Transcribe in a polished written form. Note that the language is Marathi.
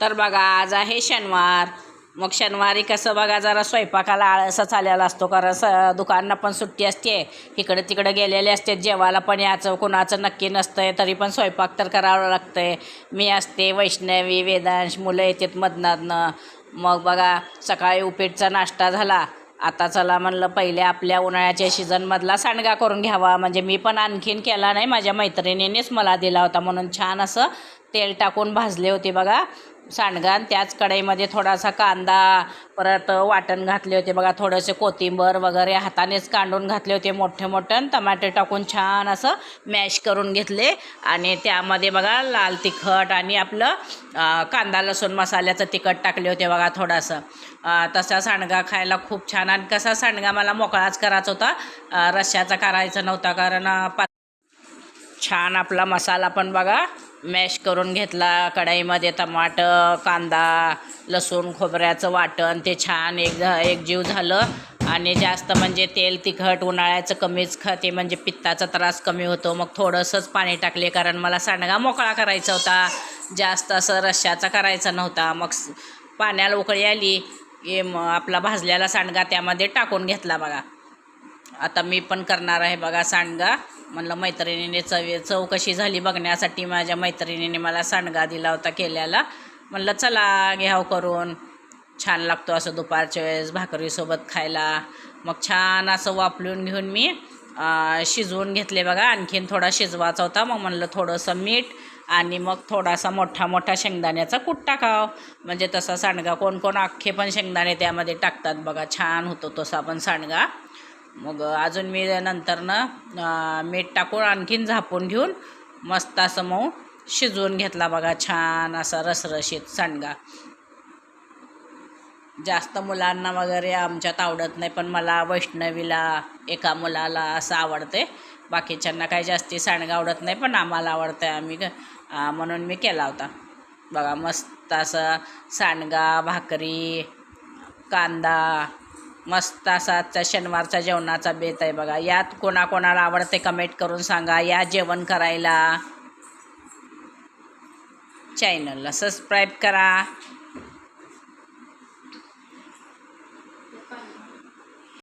तर बघा आज आहे शनिवार. मग शनिवारी कसं बघा जरा स्वयंपाकाला आळसच आलेला असतो, कारण दुकानांना पण सुट्टी असते, इकडे तिकडे गेलेले असते, जेवायला पण याचं कुणाचं नक्की नसतंय, तरी पण स्वयंपाक तर करावं लागतंय. मी असते, वैष्णवी, वेदांश, मुलं येतात मधनातनं. मग बघा सकाळी उपीटचा नाश्ता झाला. आता चला म्हणलं पहिले आपल्या उन्हाळ्याच्या सीझनमधला सांडगा करून घ्यावा. म्हणजे मी पण आणखीन केला नाही, माझ्या मैत्रिणीनेच मला दिला होता, म्हणून छान असं तेल टाकून भाजले होते बघा सांडगा. त्याच कढईमध्ये थोडासा कांदा, परत वाटण घातले होते बघा, थोडेसे कोथिंबर वगैरे हातानेच कांडून घातले होते, मोठे मोठे टमाटे टाकून छान असं मॅश करून घेतले. आणि त्यामध्ये बघा लाल तिखट आणि आपलं कांदा लसूण मसाल्याचं तिखट टाकले होते बघा थोडंसं. तसा सांडगा खायला खूप छान. आणि कसा सांडगा मला मोकळाच करायचा होता, रश्श्याचा करायचा नव्हता, कारण छान आपला मसाला पण बघा मॅश करून घेतला कढईमध्ये. टमाटर, कांदा, लसूण, खोबऱ्याचं वाटण ते छान एकजीव झालं. आणि जास्त म्हणजे तेल तिखट उन्हाळ्याचं कमीच खाते, म्हणजे पित्ताचा त्रास कमी होतो. मग थोडंसंच पाणी टाकले, कारण मला सांडगा मोकळा करायचा होता, जास्त असं रश्श्याचा करायचा नव्हता. मग पाण्याला उकळी आली की आपला भाजलेला सांडगा त्यामध्ये टाकून घेतला बघा. आता मी पण करणार आहे बघा सांडगा. म्हणलं मैत्रिणीने चव कशी झाली बघण्यासाठी माझ्या मैत्रिणीने मला सांडगा दिला होता केल्याला. म्हणलं चला घ्याव करून, छान लागतो असं दुपारच्या वेळेस भाकरीसोबत खायला. मग छान असं वापरून घेऊन मी शिजवून घेतले बघा. आणखीन थोडा शिजवायचा होता, मग म्हणलं थोडंसं मीठ आणि मग थोडासा मोठा शेंगदाण्याचा कूट टाकावं. म्हणजे तसा सांडगा कोण कोण अख्खे पण शेंगदाणे त्यामध्ये टाकतात बघा, छान होतो तसा पण सांडगा. मग अजून मी नंतरनं मीठ टाकून आणखीन झापून घेऊन मस्त असं मऊ शिजवून घेतला बघा, छान असा रसरशीत सांडगा. जास्त मुलांना वगैरे आमच्यात आवडत नाही, पण मला वैष्णवीला एका मुलाला असं आवडते. बाकीच्यांना काही जास्ती सांडगा आवडत नाही, पण आम्हाला आवडतं आहे. म्हणून मी केला होता बघा. मस्त असं सांडगा, भाकरी, कांदा, मस्त असा आजचा शनिवारचा जेवणाचा बेत आहे बघा. यात कोणाकोणाला आवडते कमेंट करून सांगा. या जेवण करायला. चॅनलला सबस्क्राईब करा.